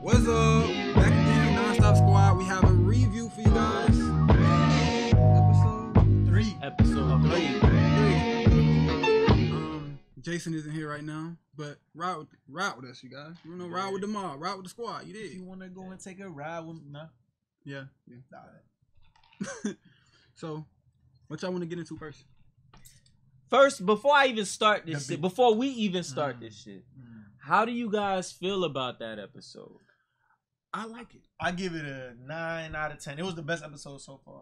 What's up? Back again, NonStop Squad. We have a review for you guys. Episode 3. Jason isn't here right now, but ride with us, you guys. You know, ride with the mob, ride with the squad. You did. If you want to go and take a ride with me, Yeah. So, what y'all want to get into first? First, before I even start this shit, before we even start this shit, how do you guys feel about that episode? I like it. I give it a 9 out of 10. It was the best episode so far.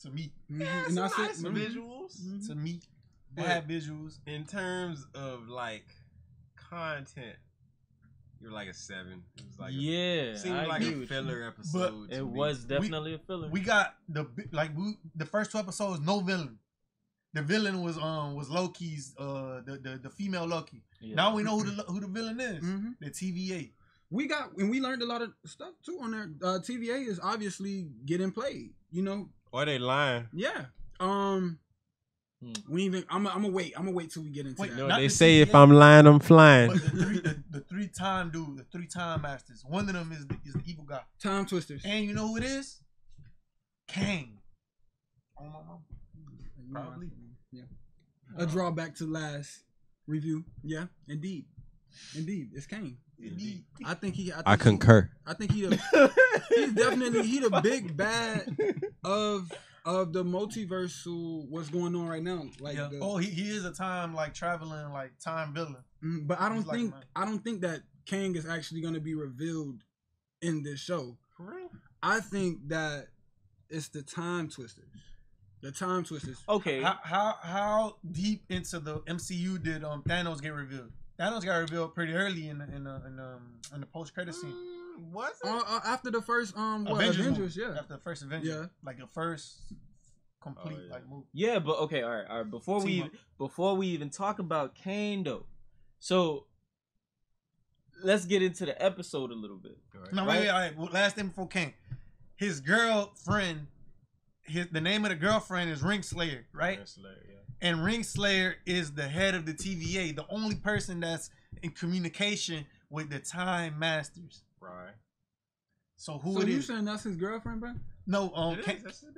To me. Yeah, And I said some visuals. To me. It But had visuals. in terms of like content, you're like a 7. It was like seemed I like agree a filler episode. It was definitely a filler. We got the first 2 episodes, no villain. The villain was Loki's the female Loki. Yeah. Now we know who the villain is. The TVA. We learned a lot of stuff too on there. TVA is obviously getting played, you know. Or they lying. Yeah. We even. I'm gonna wait till we get into that. No, they say if I'm lying, I'm flying. But the 3-time dude, the 3-time masters. One of them is the evil guy. Time Twisters. And you know who it is? Keem. Oh my mom. Probably. Yeah. A drawback to last review. Yeah, indeed. It's Keem. Indeed. I concur. I think he's definitely the big bad of the multiversal. What's going on right now? Like, he is a time traveling time villain. But I don't think that Kang is actually going to be revealed in this show. For real? I think that it's the Time Twisters. The Time Twisters. Okay. How deep into the MCU did Thanos get revealed? Thanos got revealed pretty early in the post credit scene. Was it? After the first Avengers, yeah. After the first Avengers, yeah. Like the first complete move. Yeah, but okay, all right. Before we even talk about Kane though, so let's get into the episode a little bit. No, wait, all right. Last thing before Kane, his girlfriend. The name of the girlfriend is Ringslayer, right? Ringslayer, yeah. And Ringslayer is the head of the TVA, the only person that's in communication with the Time Masters. Right. So who So it you is? saying that's his girlfriend, bro? No,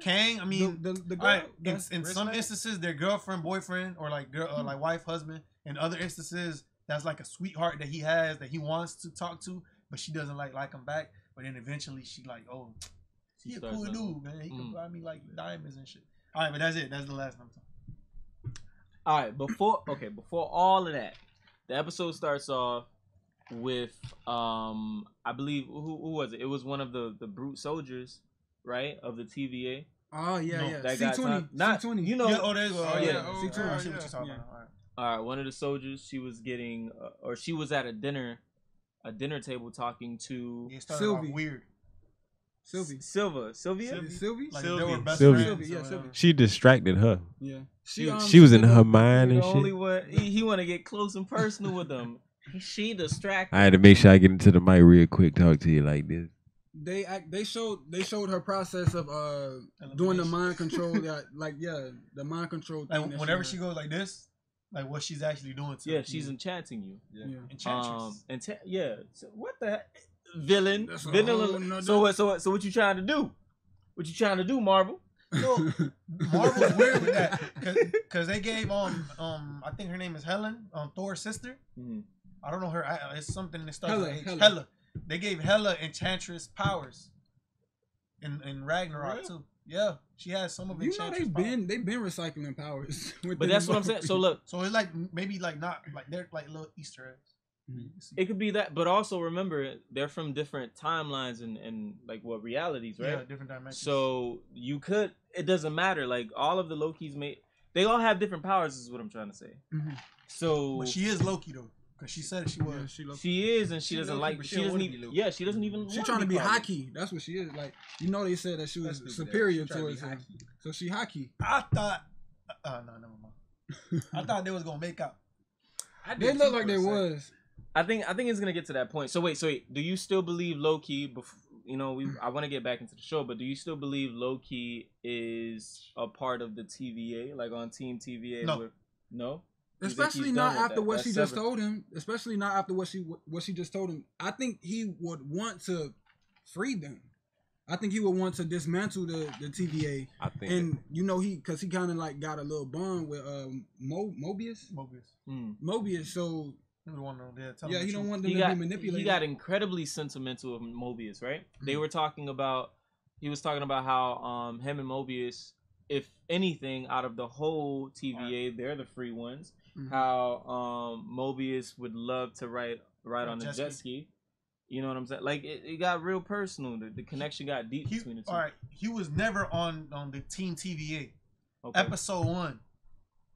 Kang. I mean, the girl. right, in some instances, their girlfriend, boyfriend, or like girl, like wife, husband. In other instances, that's like a sweetheart that he has that he wants to talk to, but she doesn't like him back. But then eventually, she like, oh. He a cool dude, man. He can buy me like diamonds and shit. All right, but that's it. That's the last one. All right, before all of that, the episode starts off with I believe who was it? It was one of the brute soldiers, right, of the TVA. Oh yeah, No, yeah. That C20, not C20. You know. Yeah, there's C20. I see Yeah. what you're talking about. All right, one of the soldiers. She was getting, or she was at a dinner table talking to Sylvie. Weird. Sylvia. Sylvie? Like they were best Sylvie. friends. Yeah, Sylvie. She distracted her. Yeah. She was in her mind and The shit. only one he want to get close and personal with them. She distracted. I had to make sure I get into the mic real quick, talk to you like this. They showed her process of doing the mind control. The mind control thing. Like whenever she goes like this, like what she's actually doing to she's enchanting you. Yeah. Enchantress. So what the heck? Villain. That's a Villain. whole nother- So what you trying to do? What you trying to do, Marvel? No, Marvel's weird with that because they gave I think her name is Helen, Thor's sister. Mm-hmm. I don't know her. It's something that starts with H. Hela. They gave Hela Enchantress powers in Ragnarok Really? too. Yeah, she has some of Enchantress powers. they've been recycling powers. But that's what I'm saying. So look, So it's like maybe like not like they're like little Easter eggs. it could be that, but also remember they're from different timelines and like what realities, right? Yeah, different dimensions. So it doesn't matter. Like all of the Lokis they all have different powers. Is what I'm trying to say. Mm-hmm. So, but she is Loki though, because she said she was. Yeah, she is, and she doesn't Loki, like. but She she don't doesn't wanna even. be Loki. Yeah, she doesn't even. She's wanna trying to be called hockey. That's what she is. Like, you know, they said that she was superior towards him. So she hockey. I thought. No, never mind. I thought they was gonna make out. They look like they was. I think it's gonna get to that point. So wait. Do you still believe Loki? I want to get back into the show, but do you still believe Loki is a part of the TVA, like on Team TVA? No. No. Especially not after what she just told him. Especially not after what she just told him. I think he would want to free them. I think he would want to dismantle the TVA. I think, and because he kind of like got a little bond with Mobius. Mobius. So he don't want them to be manipulated. He got incredibly sentimental with Mobius, right? They were talking about. He was talking about how him and Mobius, if anything, out of the whole TVA, they're the free ones. Mm-hmm. How Mobius would love to ride on a jet ski. You know what I'm saying? Like it got real personal. The connection got deep between the two. All right, he was never on the Team TVA. Okay. Episode 1,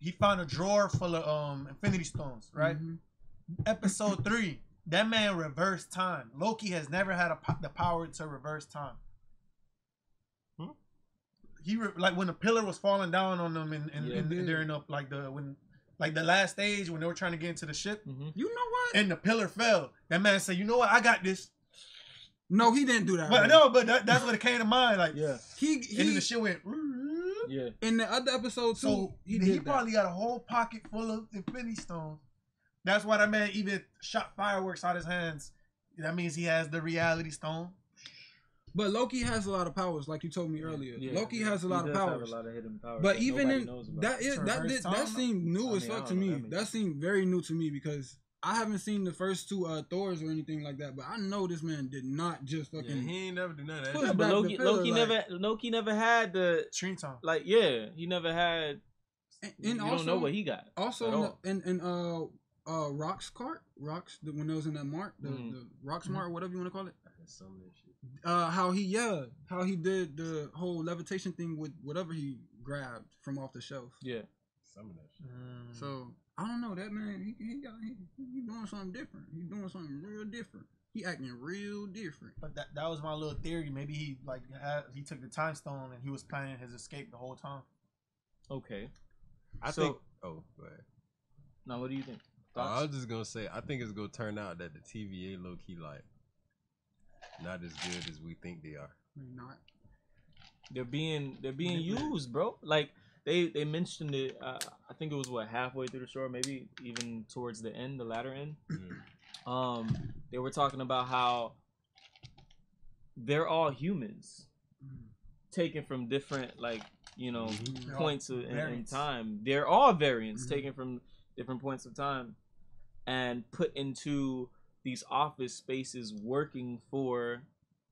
he found a drawer full of Infinity Stones. Right. Mm-hmm. Episode 3, that man reversed time. Loki has never had the power to reverse time. He like when the pillar was falling down on them and during the last stage when they were trying to get into the ship. Mm-hmm. You know what? And the pillar fell. That man said, "You know what? I got this." No, he didn't do that. But no, but that's what it came to mind. Like, yeah, and then the shit went. Yeah. In the other episode too, so he probably got a whole pocket full of Infinity Stones. That's why that man even shot fireworks out his hands. That means he has the reality stone. But Loki has a lot of powers, like you told me earlier. Yeah, Loki has a lot of powers. Have a lot of hidden powers. But even in that seemed new as fuck to me. That seemed very new to me because I haven't seen the first 2 Thors or anything like that. But I know this man did not just fucking. Yeah, he ain't never done none of that. Yeah, but Loki never had the screen time. Like he never had. And you also, don't know what he got. Also, in Rock's cart, when they was in that mart, the Rock's mart or whatever you want to call it. Some of that shit. How he did the whole levitation thing with whatever he grabbed from off the shelf. Yeah, some of that shit. So I don't know, that man. He doing something different. He's doing something real different. He acting real different. But that was my little theory. Maybe he took the time stone and he was planning his escape the whole time. Okay, I think. Oh, go ahead. Now, what do you think? I was just gonna say, I think it's gonna turn out that the TVA low key like. Not as good as we think they are. Not. They're being used, bro. Like they mentioned it. I think it was halfway through the show, maybe even towards the end, the latter end. They were talking about how they're all humans, taken from different points in time. They're all variants taken from different points of time, and put into these office spaces working for,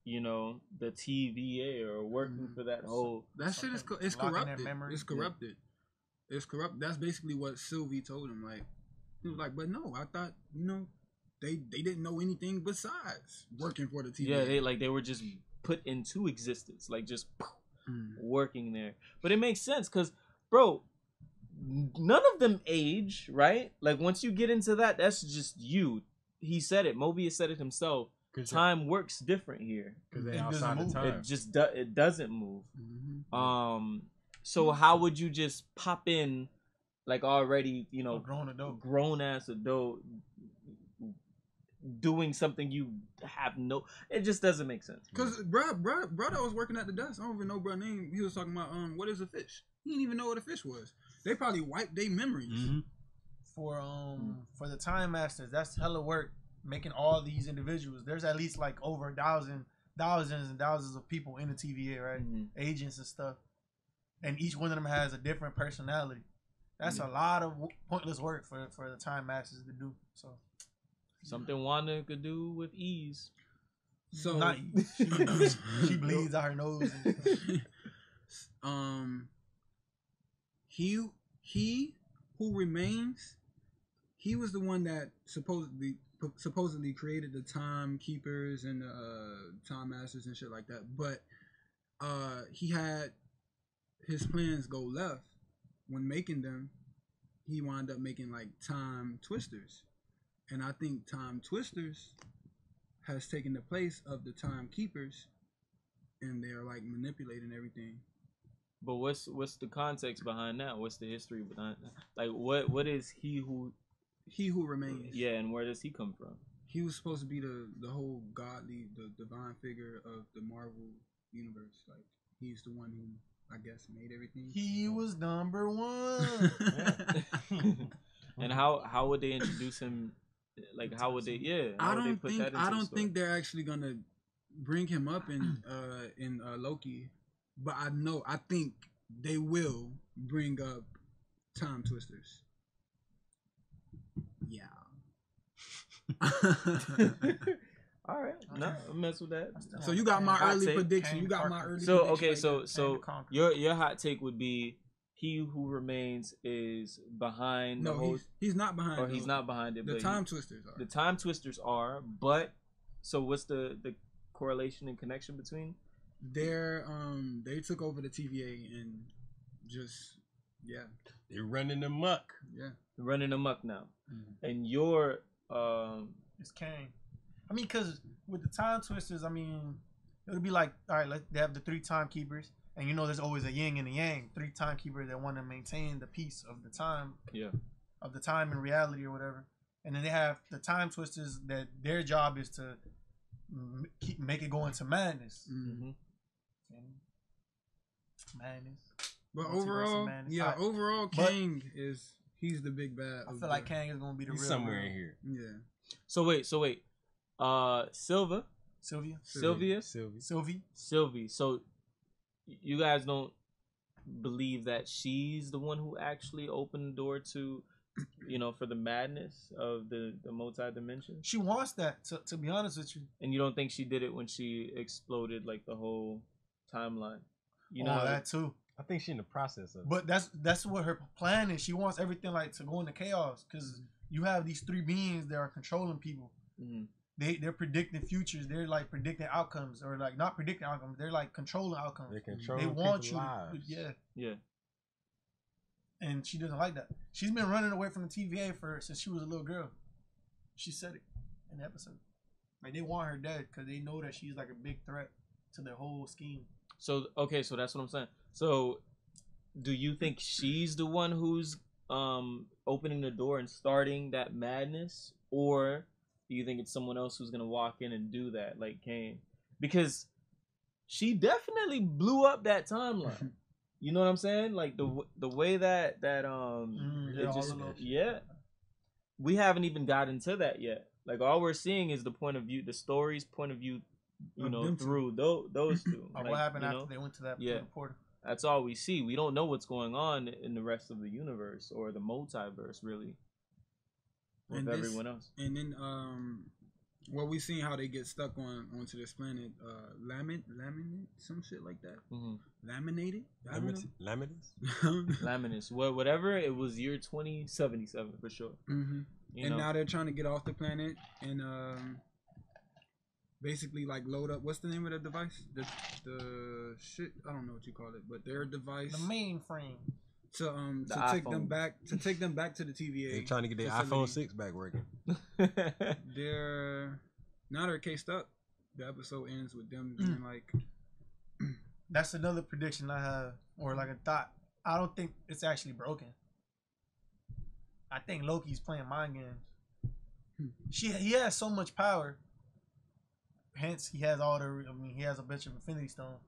the TVA or working for that whole. That shit is corrupted. It's corrupted. It's corrupt. That's basically what Sylvie told him. Like he was like, but no, I thought they didn't know anything besides working for the TVA. Yeah, they were just put into existence, like just working there. But it makes sense because, bro, none of them age, right? Like once you get into that, that's just you. He said it. Mobius said it himself. Time works different here because they outside of time. It just it doesn't move. Mm-hmm. So how would you just pop in, like already, grown ass adult, doing something you have no? It just doesn't make sense. Because brother was working at the desk. I don't even know brother name. He was talking about what is a fish? He didn't even know what a fish was. They probably wiped their memories. Mm-hmm. For the Time Masters, that's hella work making all these individuals. There's at least like over thousands and thousands of people in the TVA, right? Mm-hmm. Agents and stuff, and each one of them has a different personality. That's a lot of pointless work for the Time Masters to do. So something Wanda could do with ease. So not she bleeds out her nose. He who remains. He was the one that supposedly created the timekeepers and the time masters and shit like that. But he had his plans go left when making them. He wound up making like time twisters, and I think time twisters has taken the place of the timekeepers, and they're like manipulating everything. But what's the context behind that? What's the history behind that? Like what is he who remains? Yeah, and where does he come from? He was supposed to be the whole godly, the divine figure of the Marvel universe. Like he's the one who I guess made everything. He was number one. And how would they introduce him? Like, how would they? Yeah, I don't think they're actually gonna bring him up in Loki, but I think they will bring up time twisters. Yeah. All right, no, I'll mess with that. So you got my early prediction. You got my early. prediction. So your hot take would be he who remains is behind. No, he's not behind. Or he's not behind it. The time twisters are. The time twisters are, but so what's the correlation and connection between? They took over the TVA and just they're running amok. Yeah, running amok now, and your it's Kang. I mean, because with the time twisters, I mean, it'll be like, all right, they have the 3 timekeepers, and there's always a yin and a yang. 3 timekeepers that want to maintain the peace of the time, of the time and reality or whatever, and then they have the time twisters that their job is to make it go into madness. Mm-hmm. Madness. But overall, Kang he's the big bad. I feel like Kang is gonna be the real somewhere in here. Yeah. So wait. Sylvia. So you guys don't believe that she's the one who actually opened the door to, for the madness of the multi-dimension? She wants that, to be honest with you. And you don't think she did it when she exploded like the whole timeline? That too. I think she's in the process of it. But that's what her plan is. She wants everything to go into chaos because you have these 3 beings that are controlling people. Mm-hmm. They're predicting futures. They're predicting outcomes, or not predicting outcomes. They're controlling outcomes. They're controlling people's lives. Yeah. And she doesn't like that. She's been running away from the TVA since she was a little girl. She said it in the episode. They want her dead because they know that she's a big threat to their whole scheme. So that's what I'm saying. So, do you think she's the one who's opening the door and starting that madness, or do you think it's someone else who's gonna walk in and do that, like Kane? Because she definitely blew up that timeline. You know what I'm saying? The way that we haven't even got into that yet. All we're seeing is the point of view, the story's point of view, through those 2. What happened after they went to that portal? That's all we see. We don't know what's going on in the rest of the universe or the multiverse, really, with everyone else. And then, we seen how they get stuck onto this planet, laminate, some shit like that. Mm-hmm. Laminated, Laminus. Whatever. It was year 2077 for sure. Mm-hmm. Now they're trying to get off the planet and basically load up. What's the name of the device? The shit. I don't know what you call it, but their device. The mainframe. To take them back to the TVA. They're trying to get their iPhone 6 back working. They're cased up. The episode ends with them being That's another prediction I have, or a thought. I don't think it's actually broken. I think Loki's playing mind games. He has so much power. Hence, he has he has a bunch of Infinity Stones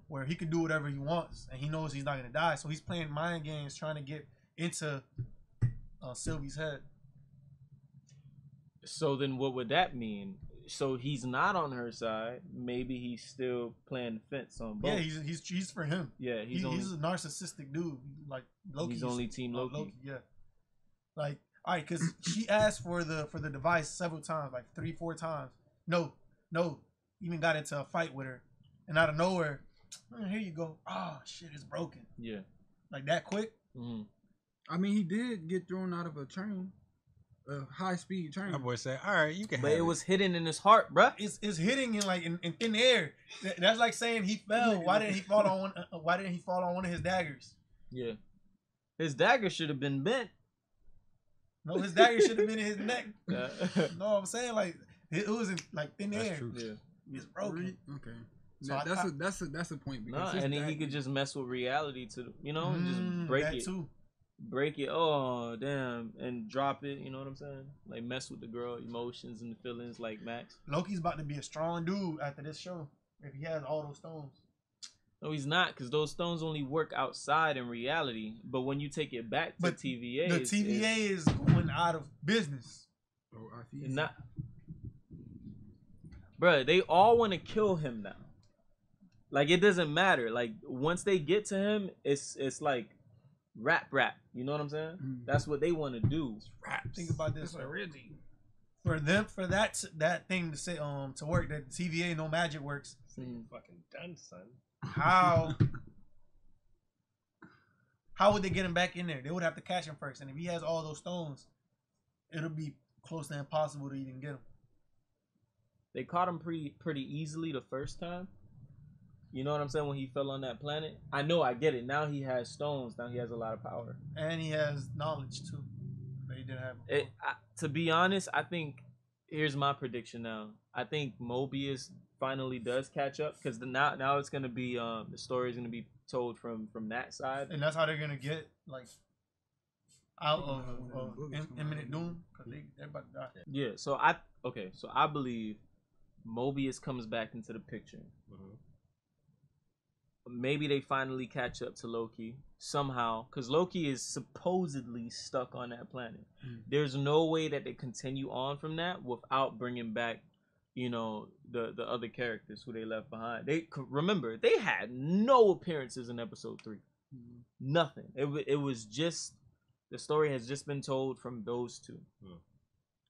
where he can do whatever he wants, and he knows he's not gonna die. So he's playing mind games, trying to get into Sylvie's head. So then, what would that mean? So he's not on her side. Maybe he's still playing the fence on both. Yeah, he's for him. Yeah, he's a narcissistic dude. Loki. He's only Team Loki. Yeah. All right, because she asked for the device several times, 3-4 times. No, even got into a fight with her, and out of nowhere, here you go. Oh shit, it's broken. Yeah, that quick. Mm-hmm. I mean, he did get thrown out of a train, a high speed train. My boy said, "All right, you can." But it was hidden in his heart, bruh. It's hitting in thin air. That's like saying he fell. Why didn't he fall on one? Why didn't he fall on one of his daggers? Yeah, his dagger should have been bent. No, his dagger should have been in his neck. No, I'm saying it was in thin air. True. Yeah. It's broken. Okay. So that's a point. And then he could just mess with reality to just break it. Too. Break it. Oh damn, and drop it. You know what I'm saying? Mess with the girl emotions and the feelings, like Max. Loki's about to be a strong dude after this show if he has all those stones. No, he's not, because those stones only work outside in reality. But when you take it back to But TVA, the TVA is going out of business. Oh, I feel not. Bruh, they all want to kill him now. Like, it doesn't matter. Like, once they get to him, it's like rap. You know what I'm saying? That's what they want to do. Rap. Think about this already. For that thing to say to work, that TVA no magic works. Fucking done, son. How would they get him back in there? They would have to catch him first, and if he has all those stones, it'll be close to impossible to even get him. They caught him pretty easily the first time. You know what I'm saying? When he fell on that planet, I know, I get it. Now he has stones. Now he has a lot of power, and he has knowledge too. That he didn't have. To be honest, I think here's my prediction now. I think Mobius finally does catch up, because now it's gonna be the story is gonna be told from that side, and that's how they're gonna get like out of imminent doom, because they're about to die. Yeah. So I believe Mobius comes back into the picture. Maybe they finally catch up to Loki somehow, because Loki is supposedly stuck on that planet. There's no way that they continue on from that without bringing back, the other characters who they left behind. Remember, they had no appearances in episode 3. Nothing. It was just, the story has just been told from those two.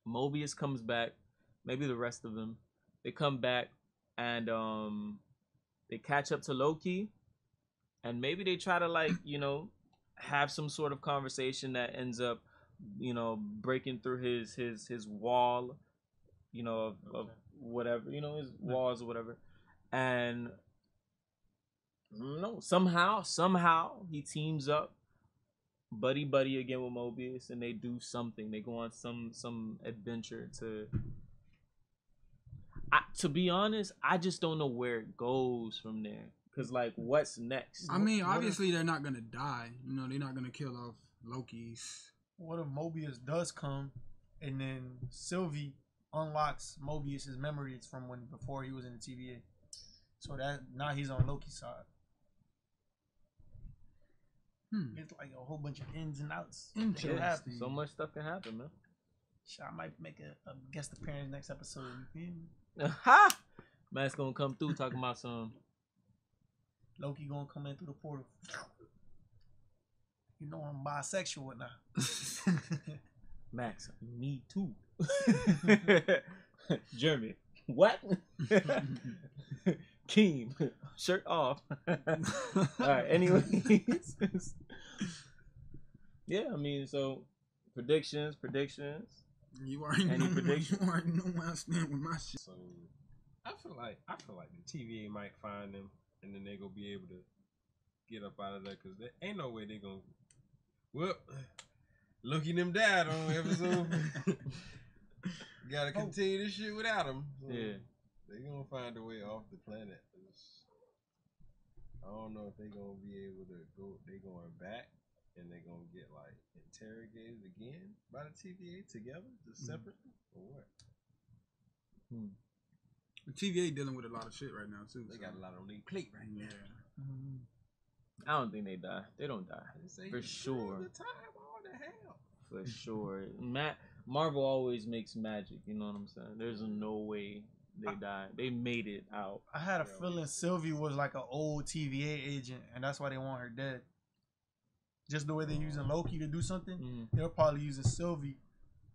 Mobius comes back, maybe the rest of them. They come back and they catch up to Loki, and maybe they try to have some sort of conversation that ends up, breaking through his wall, of whatever, his walls or whatever. And somehow he teams up buddy again with Mobius, and they do something. They go on some adventure to be honest, I just don't know where it goes from there. Cause what's next? I mean, obviously they're not gonna die. They're not gonna kill off Loki's. What if Mobius does come, and then Sylvie unlocks Mobius's memories from before he was in the TVA, so that now he's on Loki's side. It's like a whole bunch of ins and outs. Interesting. So much stuff can happen, man. I might make a guest appearance next episode. Ha! Matt's gonna come through talking about some Loki gonna come in through the portal. I'm bisexual now. Max, me too. Jeremy, what? Keem, shirt off. All right. Anyways, yeah. I mean, so predictions. You already know. You already know where I stand with my shit. So I feel like the TVA might find them, and then they gonna be able to get up out of there, because there ain't no way they gonna. Well, Loki them died on episode. Gotta continue this shit without them. So yeah, they gonna find a way off the planet. I don't know if they gonna be able to go. They going back, and they gonna get interrogated again by the TVA together, just separately, or what? The TVA dealing with a lot of shit right now too. They got a lot on their plate right now. I don't think they die. They don't die for sure. The time, all the hell. For sure. Marvel always makes magic. You know what I'm saying? There's no way they die. They made it out. I had a feeling Sylvie was like an old TVA agent, and that's why they want her dead. Just the way they're using Loki to do something, they're probably using Sylvie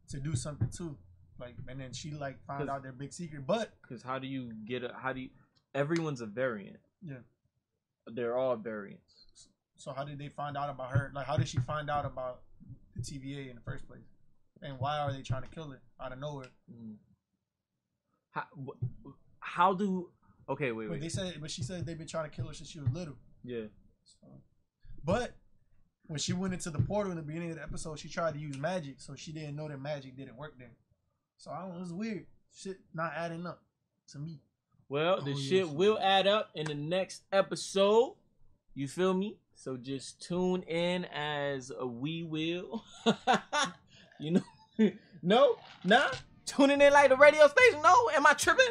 to do something too. And then she found out their big secret. But because everyone's a variant. Yeah, they're all variants. So how did they find out about her? How did she find out about the TVA in the first place? And why are they trying to kill her out of nowhere? How do? Okay, wait. But she said they've been trying to kill her since she was little. Yeah. But when she went into the portal in the beginning of the episode, she tried to use magic, so she didn't know that magic didn't work there. So I don't know, it's weird. Shit not adding up to me. Well, the shit will add up in the next episode. You feel me? So just tune in as we will. No? Nah? Tuning in like the radio station? No? Am I tripping?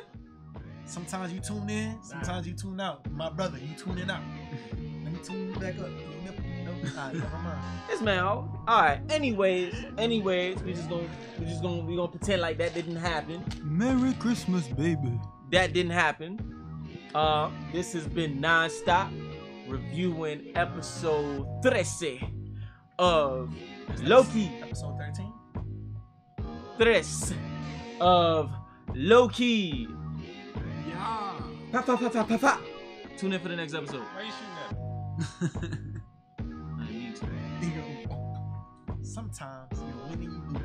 Sometimes you tune in, sometimes you tune out. My brother, you tuning out. Let me tune you back up. Alright, never mind. This man, all right. Anyways, we gonna pretend like that didn't happen. Merry Christmas, baby. That didn't happen. This has been NonStop reviewing episode 13 of Loki. Episode 13. 3 of Loki. Yeah. Pa. Tune in for the next episode. Why you shooting at me? I need to. Sometimes you win and you lose.